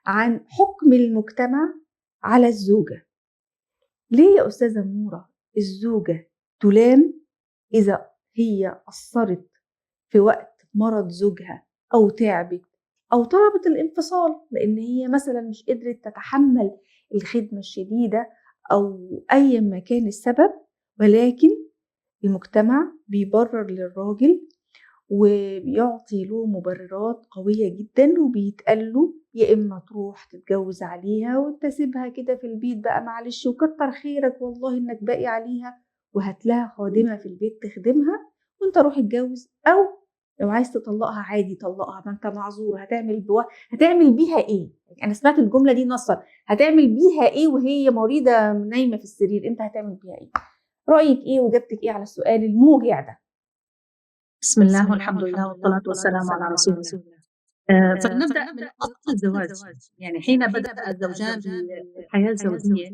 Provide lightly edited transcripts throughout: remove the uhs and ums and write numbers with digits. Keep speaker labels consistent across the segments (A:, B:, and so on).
A: عن حكم المجتمع على الزوجة. ليه يا أستاذة نورة الزوجة تلام إذا هي قصرت في وقت مرض زوجها أو تعبت أو طلبت الانفصال لأن هي مثلا مش قدرت تتحمل الخدمة الشديدة أو أي ما كان السبب، ولكن المجتمع بيبرر للراجل وبيعطي له مبررات قوية جدا وبيتقال له يا إما تروح تتجوز عليها وتسيبها كده في البيت بقى معلش وكتر خيرك والله إنك باقي عليها وهات لها خادمة في البيت تخدمها وانت روح اتجوز، أو لو عايز تطلقها عادي طلقها ما انت معذور. هتعمل بيها ايه؟ انا سمعت الجملة دي نصا، هتعمل بيها ايه وهي مريضة نايمة في السرير؟ انت هتعمل بيها ايه؟ رأيك ايه وجبتك ايه على السؤال الموجع ده؟
B: بسم الله والحمد لله والصلاة والسلام على رسول الله. فلنبدأ من أصل الزواج. يعني حين بدأ الزوجان بالحياة الزوجية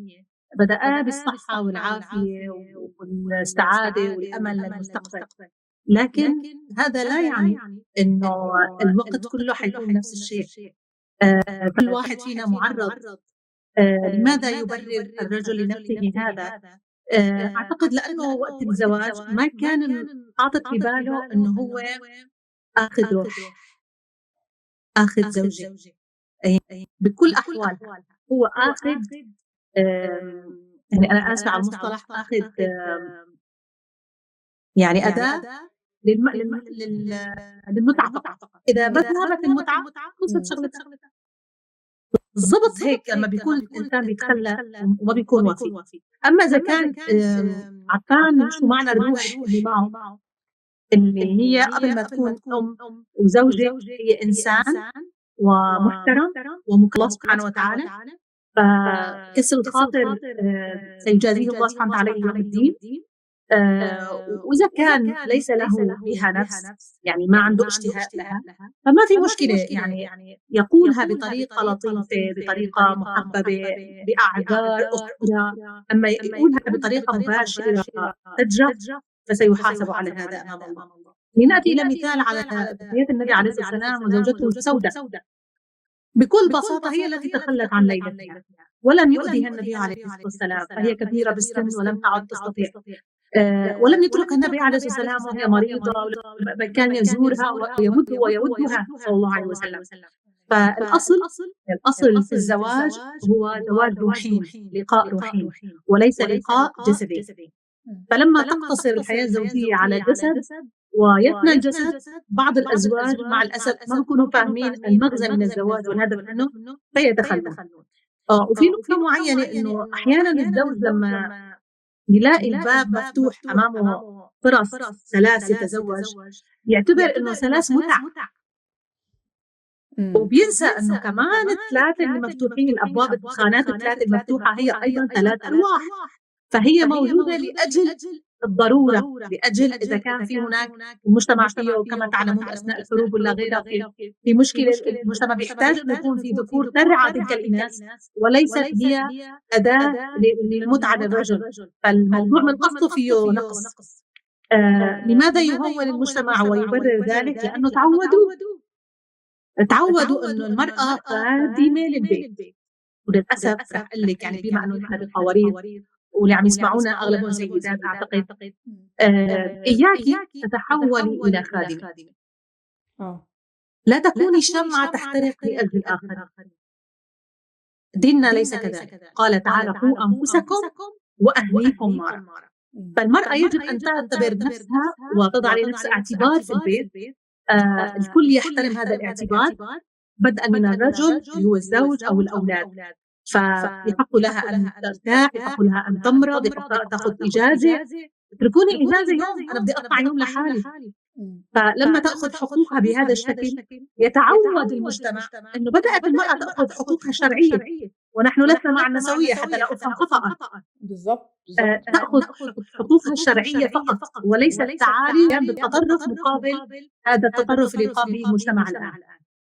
B: بدأ بالصحة والعافية والسعادة والأمل للمستقبل، لكن هذا لا يعني إنه الوقت كله حيكون نفس الشيء. كل واحد فينا معرض. لماذا يبرر الرجل لنفسه هذا؟ أعتقد لأنه وقت الزواج ما كان حاطط في باله إنه هو آخذ روح، آخذ زوجة بكل أحوالها. هو آخذ يعني أنا آسفة على المصطلح، آخذ يعني أداة للمتعة فقط. إذا ما ذهبت المتعة خلصت شغلتها. بالضبط هيك لما بيكون الإنسان بيتخلى وما بيكون وفي. أما إذا كان عطان شو معنى الروح اللي معه، اللي هي قبل ما تكون أم وزوجة هي إنسان ومحترم ومكلف سبحانه وتعالى، فكسر الخاطر سيجازيه الله سبحانه وتعالى يوم الدين. وإذا كان ليس له بها نفس، يعني ما عنده اشتهاء لها، فما في مشكلة، يعني يقولها بطريقة لطيفة، بطريقة محببة، بأعذار أخرى. أما يقولها بطريقة مباشرة تجرح فسيحاسب على هذا أمام الله. لنأتي إلى مثال على حياة النبي عليه الصلاة والسلام وزوجته السوداء. بكل بساطة هي التي تخلت عن ليلتها ولم يؤذيها النبي عليه الصلاة والسلام، فهي كبيرة بالسن ولم تعد تستطيع. ولم يتركها النبي عليه الصلاة والسلام وهي مريضة، بل كان يزورها ويودها صلى الله عليه وسلم. فالأصل في الزواج هو زواج روحين، لقاء روحين وليس لقاء جسدي. فلما تقتصر الحياة الزوجية على الجسد ويفنى الجسد، بعض الأزواج مع الأسف ما بيكونوا فاهمين المغزى من الزواج والهدف منه فيتخلون. وفي نقطة معينة إنه أحيانا الزوج لما يلاقي الباب مفتوح أمامه فرص ثلاث يتزوج يعتبر إنه ثلاث متع، وبينسى إنه كمان الثلاثة اللي مفتوحين، الأبواب الخانات الثلاثة المفتوحة هي أيضا ثلاث أرواح، فهي موجودة لأجل الضرورة، لأجل إذا كان في هناك المجتمع فيه كما تعلمون أثناء الحروب ولا غيرها في مشكلة، المجتمع بيحتاج أن يكون في ذكور ترعى تلك الإناث وليست هي أداة للمتعة للرجل. فالموضوع من أصله فيه نقص. لماذا يهون المجتمع ويبرر ذلك؟ لأنه تعودوا أنه المرأة خادمة للبيت. وللأسف رح أقول لك يعني بما أنه نحن بالقوارير واللي عم يسمعونا أغلبهم سيدات أعتقد، إياك تتحولي إلى خادمة. لا تكوني شمعة تحترق لأجل الآخر. ديننا ليس كذلك. قال تعالى قوا أنفسكم وأهليكم نارا. فالمرأة يجب أن تعتبر نفسها وتضع لنفسها اعتبار في البيت. الكل يحترم هذا الاعتبار بدءا من الرجل اللي هو الزوج أو الأولاد. فيحق لها أن ترتاح، يحق لها أن تمرض، يحق لها تأخذ إجازة. اتركوني إجازة يوم، أنا بدي أقطع يوم لحالي. فلما تأخذ حقوقها بهذا الشكل يتعود المجتمع أنه بدأت المرأة تأخذ حقوقها الشرعية، ونحن لسنا مع النسوية حتى لا أفهم خطأ. تأخذ حقوقها الشرعية فقط وليس التعالي بالتطرف مقابل هذا التطرف اللي قام به المجتمع الآن.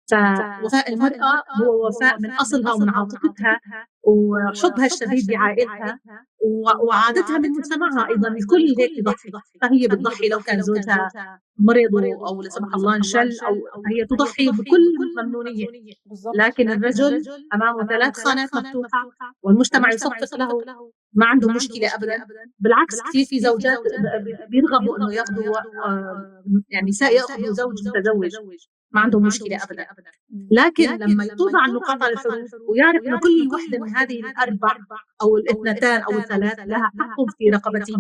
B: فوفاء المرأة هو وفاء من أصلها ومن عاطفتها وحبها الشديد بعائلتها وعادتها من مجتمعها أيضا. الكل هيك يضحي، فهي بتضحي لو كان زوجها مرض أو لا سمح الله انشل، أو هي تضحي بكل ممنونية. لكن الرجل أمامه 3 خانات مفتوحة والمجتمع يصفق له، ما عنده مشكلة أبدا. بالعكس كثير في زوجات بيرغبوا إنه ياخذوا يعني نساء ياخذوا زوج متزوج، ما عندهم مشكلة أبدا. لكن لما توضع النقاط على الحروف ويعرف إنه كل وحدة من هذه الأربع أو الاثنتان أو الثلاث لها حق في رقبته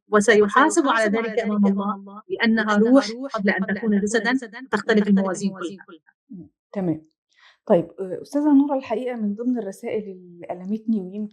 B: وسيحاسب على ذلك أمام الله، لأنها روح قبل أن تكون جسدا، تختلف الموازين كلها.
A: تمام. طيب أستاذة نورة، الحقيقة من ضمن الرسائل اللي ألمتني ويمكن